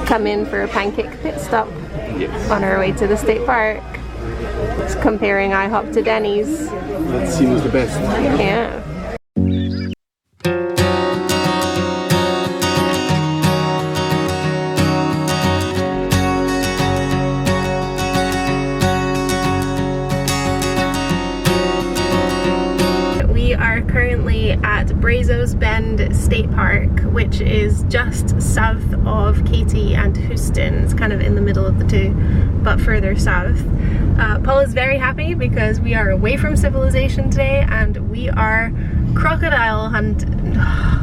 come in for a pancake pit stop on our way to the state park. Just comparing IHOP to Denny's. That seems the best. Yeah. We are currently at Brazos Bend State Park, which is just south of Katy and Houston. It's kind of in the middle of the two, but further south. Paul is very happy because we are away from civilization today and we are crocodile hunting.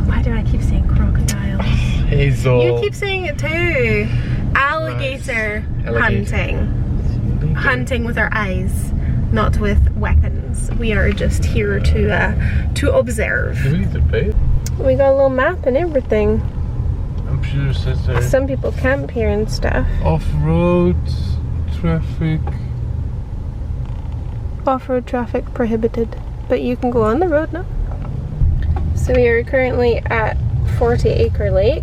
Why do I keep saying crocodile? Hazel. You keep saying it too. Alligator hunting. Hunting with our eyes, not with weapons. We are just here to observe. Do we need to pay? We got a little map and everything. I'm sure it says there. Some people camp here and stuff. Off-road traffic. Off-road traffic prohibited, but you can go on the road now. So we are currently at 40 Acre Lake,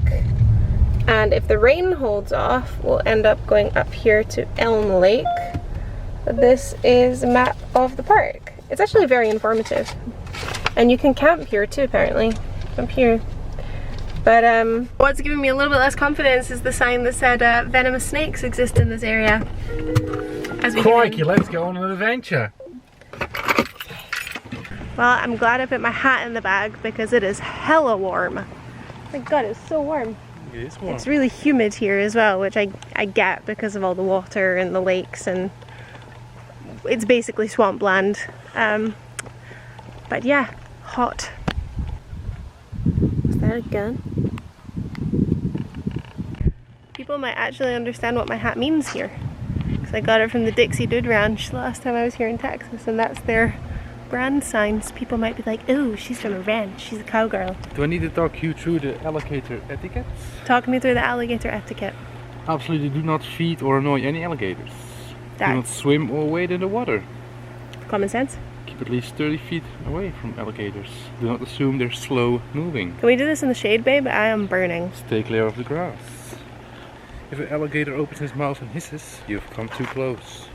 and if the rain holds off, we'll end up going up here to Elm Lake. This is a map of the park. It's actually very informative, and you can camp here too, apparently. Up here. But what's giving me a little bit less confidence is the sign that said venomous snakes exist in this area. Crikey, let's go on an adventure. Well, I'm glad I put my hat in the bag because it is hella warm. My god, it's so warm. It is warm. It's really humid here as well, which I get because of all the water and the lakes, and it's basically swampland. But yeah, hot. Is that a gun? People might actually understand what my hat means here. Because I got it from the Dixie Dude Ranch last time I was here in Texas, and that's their brand signs. People might be like, oh, she's from a ranch, she's a cowgirl. Do I need to talk you through the alligator etiquette? Talk me through the alligator etiquette. Absolutely do not feed or annoy any alligators. Do not swim or wade in the water. Common sense. Keep at least 30 feet away from alligators. Do not assume they're slow moving. Can we do this in the shade, babe? I am burning. Stay clear of the grass. If an alligator opens his mouth and hisses, you've come too close.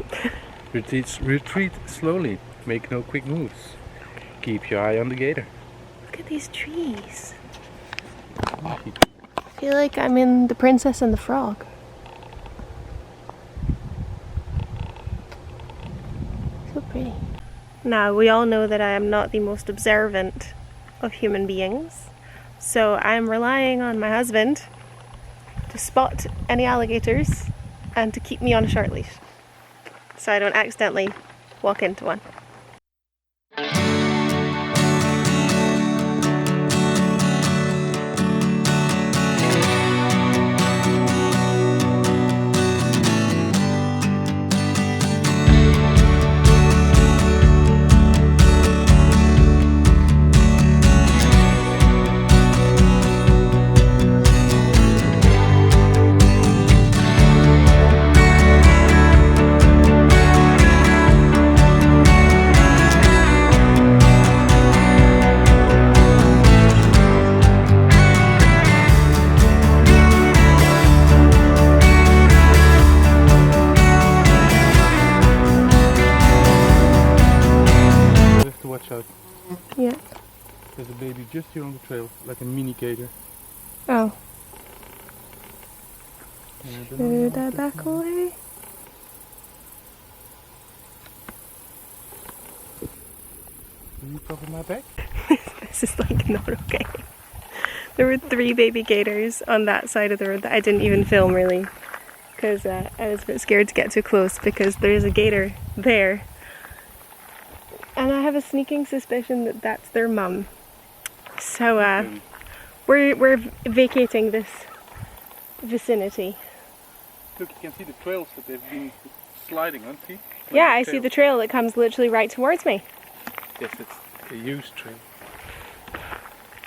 Retreat slowly. Make no quick moves. Keep your eye on the gator. Look at these trees. I feel like I'm in The Princess and the Frog. So pretty. Now, we all know that I am not the most observant of human beings, so I'm relying on my husband to spot any alligators and to keep me on a short leash so I don't accidentally walk into one. Yeah. There's a baby just here on the trail, like a mini gator. Oh. Should I back away? Will you cover my back? This is like not okay. There were 3 baby gators on that side of the road that I didn't even film really, because I was a bit scared to get too close because there's a gator there. And I have a sneaking suspicion that that's their mum. So we're vacating this vicinity. Look, you can see the trails that they've been sliding on, see? Yeah, I see the trail that comes literally right towards me. Yes, it's a used trail.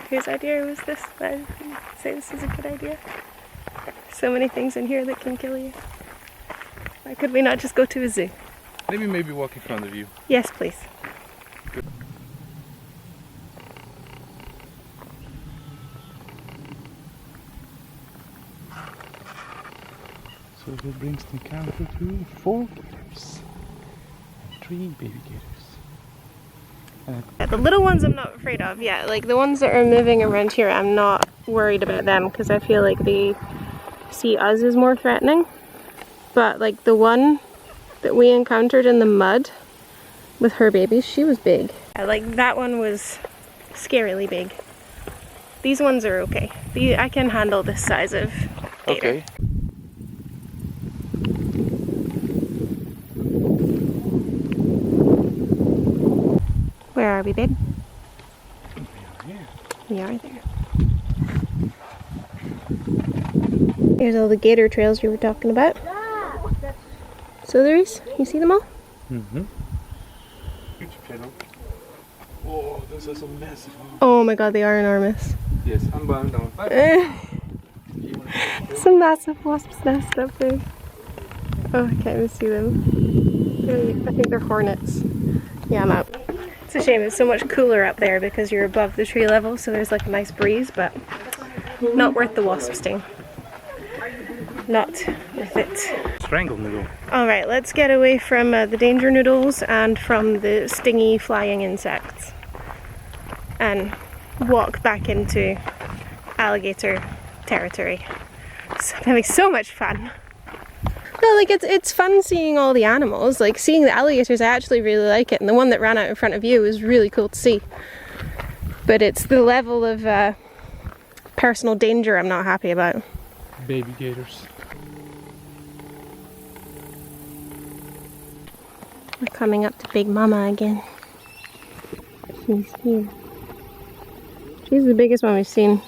Whose idea was this? I say this is a good idea. So many things in here that can kill you. Why could we not just go to a zoo? Maybe walk in front of you. Yes, please. Good. So that brings the count to 4 bears and 3 baby gators. The little ones I'm not afraid of, yeah, like the ones that are moving around here, I'm not worried about them because I feel like they see us as more threatening. But like the one that we encountered in the mud with her babies, she was big. Like that one was scarily big. These ones are okay. I can handle this size of gator. Okay. Where are we, babe? Yeah. We are there. Here's all the gator trails you were talking about. So there is. You see them all? Mm-hmm. Oh, those are so massive. Oh my god, they are enormous. Yes, I'm bound down. It's a massive wasp's nest up there. Oh, I can't even see them. I think they're hornets. Yeah, I'm out. It's a shame, it's so much cooler up there because you're above the tree level, so there's like a nice breeze, but not worth the wasp sting. Not worth it. Strangle noodle. Alright, let's get away from the danger noodles and from the stingy flying insects. And walk back into alligator territory. So I'm having so much fun. No, like it's fun seeing all the animals. Like seeing the alligators, I actually really like it. And the one that ran out in front of you was really cool to see. But it's the level of personal danger I'm not happy about. Baby gators. We're coming up to Big Mama again. She's here. She's the biggest one we've seen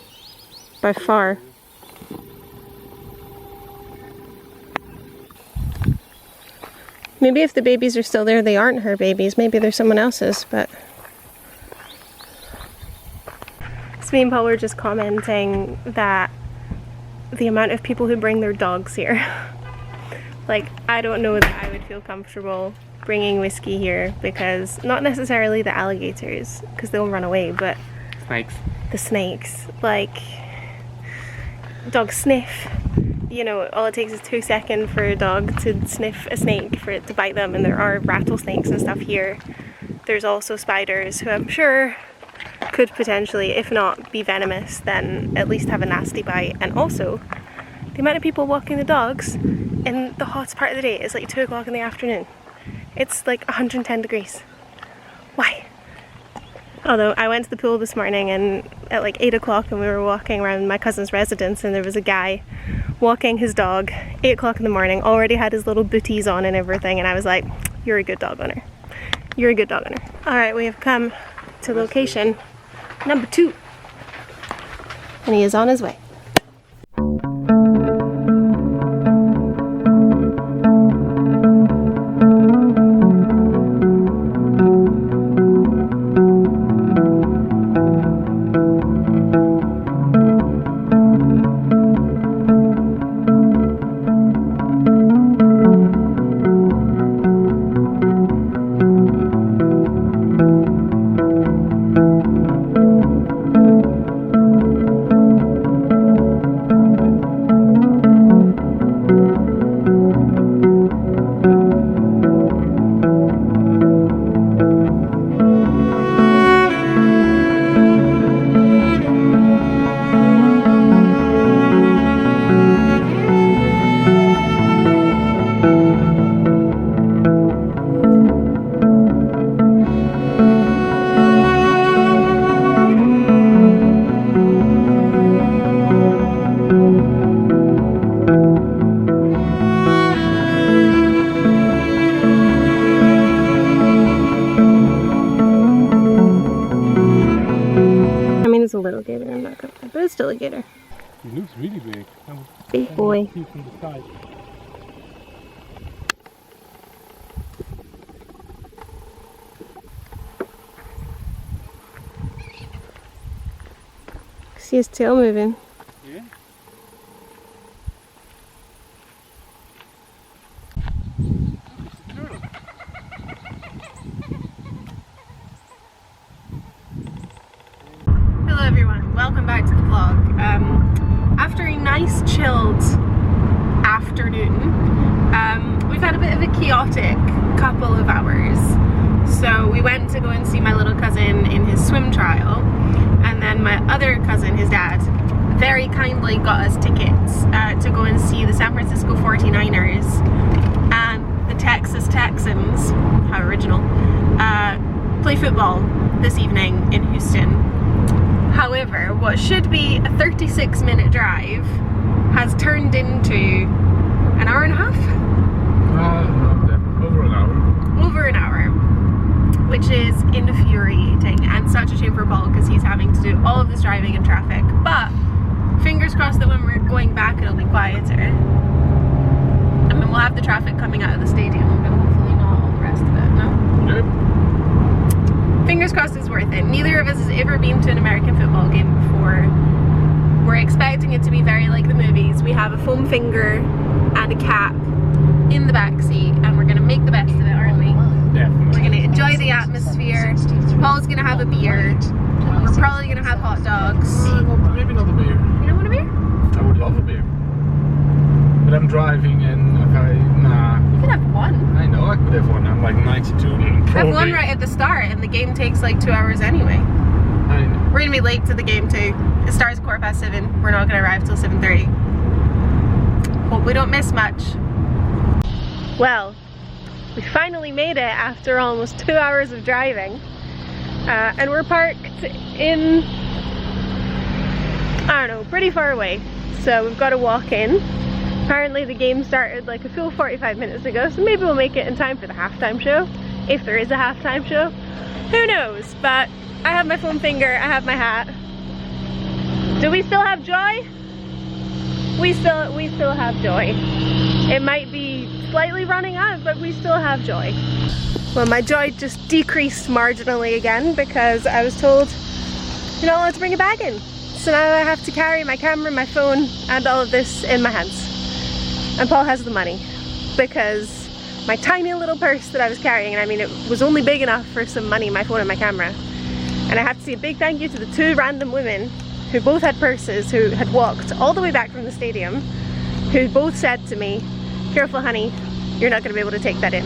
by far. Maybe if the babies are still there, they aren't her babies. Maybe they're someone else's, but... So me and Paul were just commenting that the amount of people who bring their dogs here. Like, I don't know that I would feel comfortable bringing whiskey here because, not necessarily the alligators, because they'll run away, but... Snakes. The snakes. Like, dogs sniff. You know, all it takes is 2 seconds for a dog to sniff a snake for it to bite them, and there are rattlesnakes and stuff here. There's also spiders who I'm sure could potentially, if not be venomous, then at least have a nasty bite. And also, the amount of people walking the dogs in the hottest part of the day is like 2 o'clock in the afternoon. It's like 110 degrees. Why? Although I went to the pool this morning and at like 8 o'clock and we were walking around my cousin's residence and there was a guy walking his dog, 8 o'clock in the morning, already had his little booties on and everything, and I was like, you're a good dog owner. You're a good dog owner. Alright, we have come to location number 2. And he is on his way. It's a little gator, I'm not gonna lie, but it's still a gator. He looks really big. Big boy. See from the side. See his tail moving. Yeah. Hello everyone, welcome back to the vlog. After a nice chilled afternoon, we went to go and see my little cousin in his swim trial, and then my other cousin, his dad, very kindly got us tickets to go and see the San Francisco 49ers and the Texas Texans, how original, play football this evening in Houston. However, what should be a 36-minute drive has turned into an hour and a half? Over an hour. Over an hour, which is infuriating and such a shame for Paul because he's having to do all of this driving in traffic. But fingers crossed that when we're going back it'll be quieter. I mean, we'll have the traffic coming out of the stadium, but hopefully not all the rest of it, no? Yep. Fingers crossed it's worth it. Neither of us has ever been to an American football game before. We're expecting it to be very like the movies. We have a foam finger and a cap in the back seat, and we're gonna make the best of it, aren't we? Definitely. We're gonna enjoy the atmosphere. Paul's gonna have a beer. We're probably gonna have hot dogs. Maybe not a beer. You don't want a beer? I would love a beer. But I'm driving and You can have one. I know I could have one. I'm like 92. Have one right at the start, and the game takes like 2 hours anyway. I know. We're gonna be late to the game too. It starts 7:15. We're not gonna arrive till 7:30. Hope we don't miss much. Well, we finally made it after almost 2 hours of driving. And we're parked in, I don't know, pretty far away. So we've got to walk in. Apparently the game started like a full 45 minutes ago, so maybe we'll make it in time for the halftime show. If there is a halftime show. Who knows? But I have my foam finger, I have my hat. Do we still have joy? We still have joy. It might be slightly running out, but we still have joy. Well, my joy just decreased marginally again because I was told you're not allowed to bring a bag in. So now I have to carry my camera, my phone, and all of this in my hands. And Paul has the money because my tiny little purse that I was carrying, and I mean it was only big enough for some money, my phone and my camera. And I have to say a big thank you to the two random women who both had purses, who had walked all the way back from the stadium, who both said to me, "Careful honey, you're not going to be able to take that in."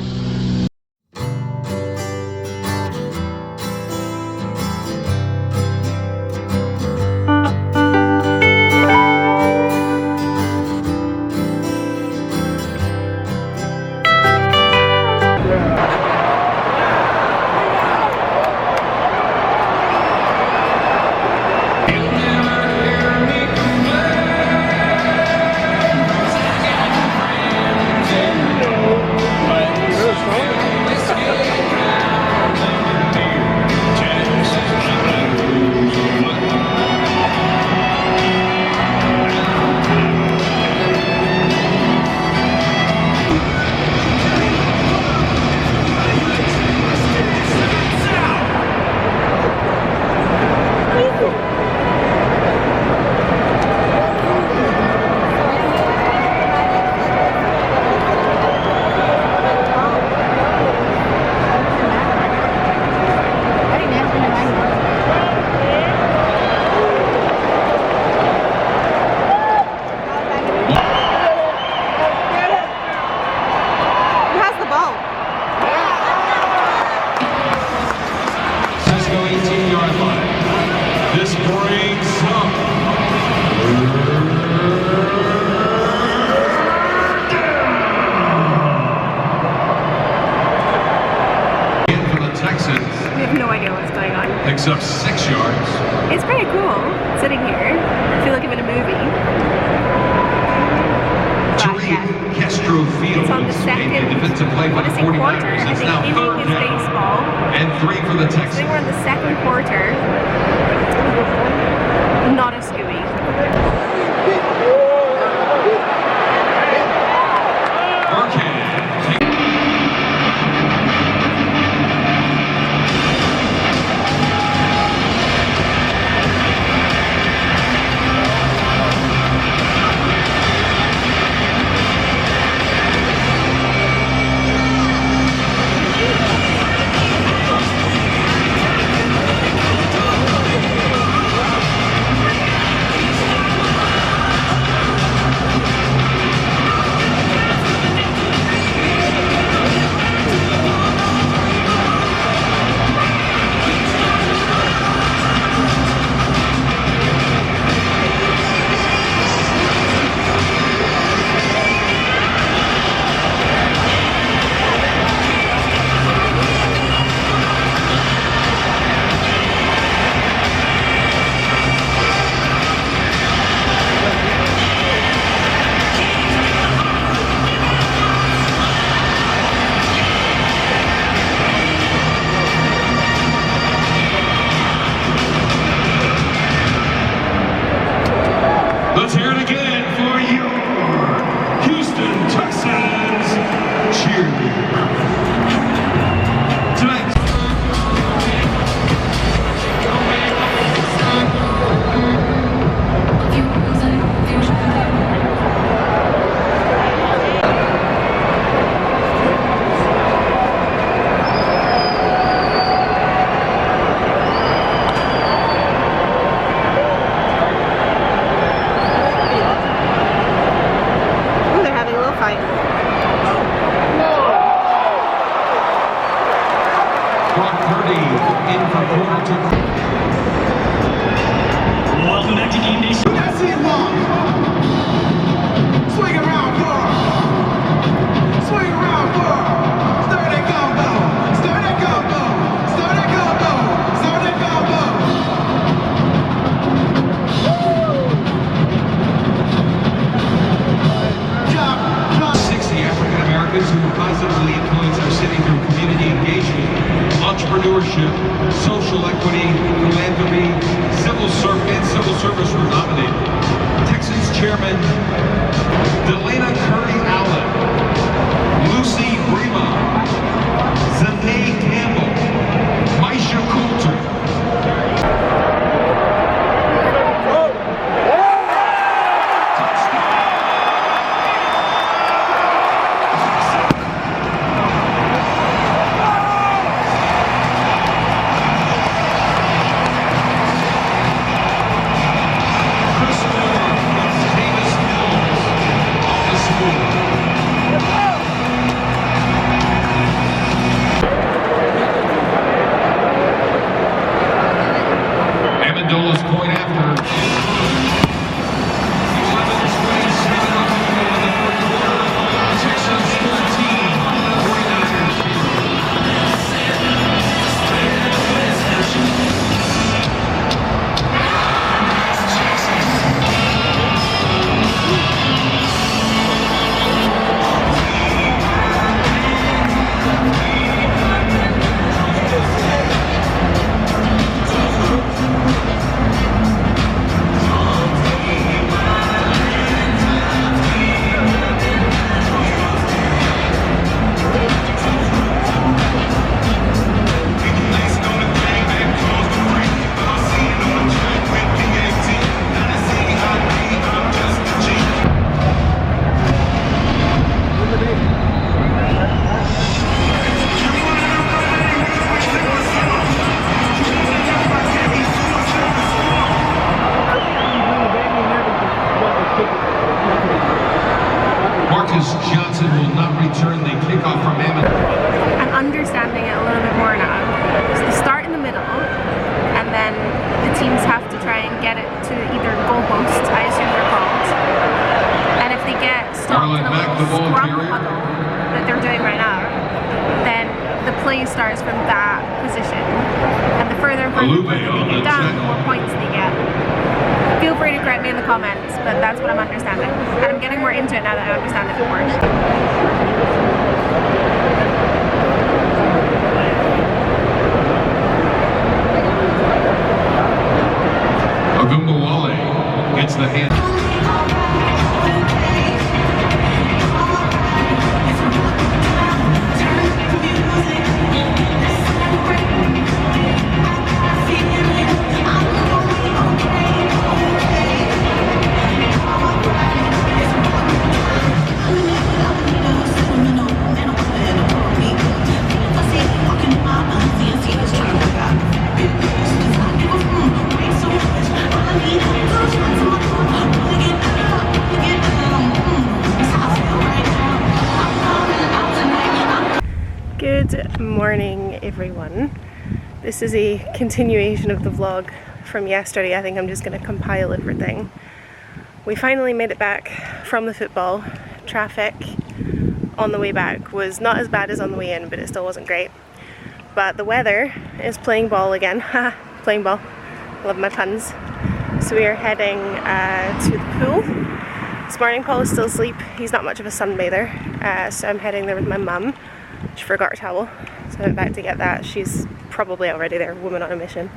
Picks up 6 yards. It's pretty cool sitting here. I feel like I'm in a movie. But yeah, Castro Field. it's on the second, defensive play by the 49ers. quarter. I It's think now inning third is down baseball. and 3 for the I Texans. think we're in the second quarter. Not a scooey. in from corner to corner. Welcome back to Game Day. That's it, long. Swing around far. Swing around far. Start that combo. Start that combo. Start that combo. Start that combo. Drop, drop. 60 African Americans who will positively influence our city through community engagement, entrepreneurship, social equity, philanthropy, civil service were nominated. Texans Chairman Delana Curry Allen, Lucy Brima, Zanae Campbell, Maisha Coulter. Amendola's point after. 11-27 up in the middle of the fourth quarter. Texans 14, 49ers play starts from that position, and the further in front they get down, the more points they get. Feel free to correct me in the comments, but that's what I'm understanding. And I'm getting more into it now that I understand it more. Agumbawale gets the hand. Good morning, everyone. This is a continuation of the vlog from yesterday. I think I'm just going to compile everything. We finally made it back from the football. Traffic on the way back was not as bad as on the way in, but it still wasn't great. But the weather is playing ball again. Haha, playing ball. Love my puns. So we are heading to the pool. This morning Paul is still asleep. He's not much of a sunbather, so I'm heading there with my mum. She forgot her towel, so I went back to get that. She's probably already there, woman on a mission.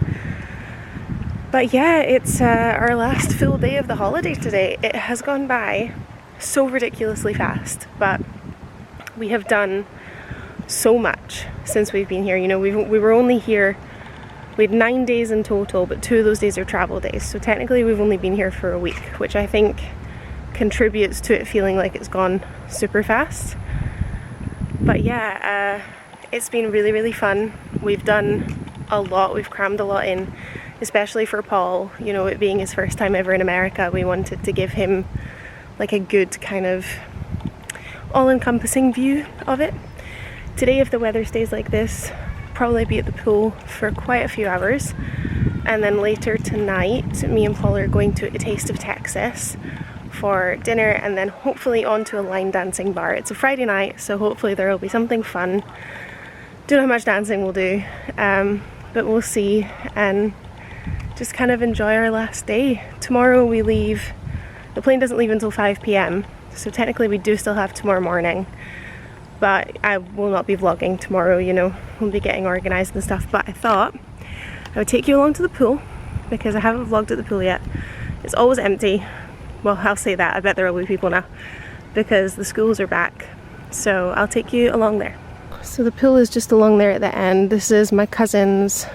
But yeah, it's our last full day of the holiday today. It has gone by so ridiculously fast, but we have done so much since we've been here. You know, we were only here, we had 9 days in total, but 2 of those days are travel days. So technically we've only been here for a week, which I think contributes to it feeling like it's gone super fast. But yeah, it's been really, really fun. We've done a lot, we've crammed a lot in, especially for Paul. You know, it being his first time ever in America, we wanted to give him like a good kind of all-encompassing view of it. Today, if the weather stays like this, probably be at the pool for quite a few hours. And then later tonight, me and Paul are going to a Taste of Texas for dinner, and then hopefully on to a line dancing bar. It's a Friday night, so hopefully there will be something fun. Don't know how much dancing we'll do, but we'll see, and just kind of enjoy our last day. Tomorrow we leave, the plane doesn't leave until 5 p.m, so technically we do still have tomorrow morning, but I will not be vlogging tomorrow, you know, we'll be getting organised and stuff. But I thought I would take you along to the pool, because I haven't vlogged at the pool yet. It's always empty. Well, I'll say that, I bet there will be people now, because the schools are back. So I'll take you along there. So the pool is just along there at the end. This is my cousin's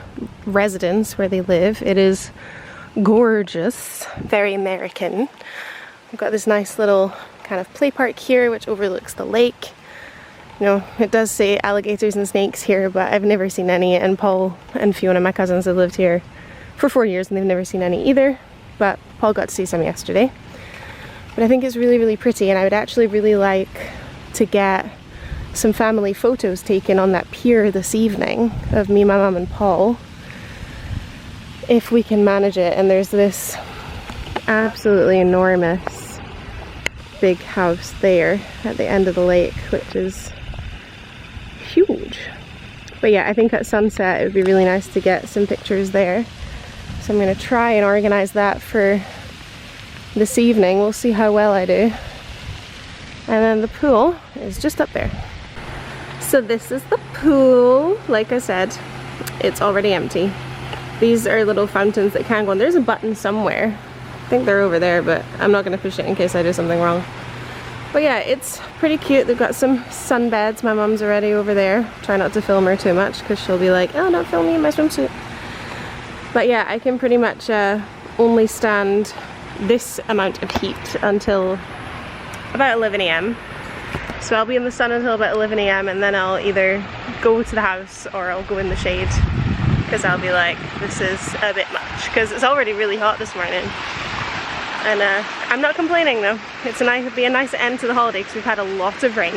residence where they live. It is gorgeous, very American. We've got this nice little kind of play park here which overlooks the lake. You know, it does say alligators and snakes here, but I've never seen any, and Paul and Fiona, my cousins, have lived here for 4 years and they've never seen any either, but Paul got to see some yesterday. But I think it's really, really pretty, and I would actually really like to get some family photos taken on that pier this evening of me, my mum and Paul, if we can manage it. And there's this absolutely enormous big house there at the end of the lake, which is huge. But yeah, I think at sunset it would be really nice to get some pictures there. So I'm going to try and organise that for this evening. We'll see how well I do. And then the pool is just up there. So this is the pool. Like I said, it's already empty. These are little fountains that can go on. There's a button somewhere. I think they're over there, but I'm not going to push it in case I do something wrong. But yeah, it's pretty cute. They've got some sunbeds. My mum's already over there. Try not to film her too much because she'll be like, oh, don't film me in my swimsuit. But yeah, I can pretty much only stand this amount of heat until about 11 AM. So I'll be in the sun until about 11 AM, and then I'll either go to the house or I'll go in the shade, because I'll be like, this is a bit much, because it's already really hot this morning. And I'm not complaining though. It'll be a nice end to the holiday because we've had a lot of rain.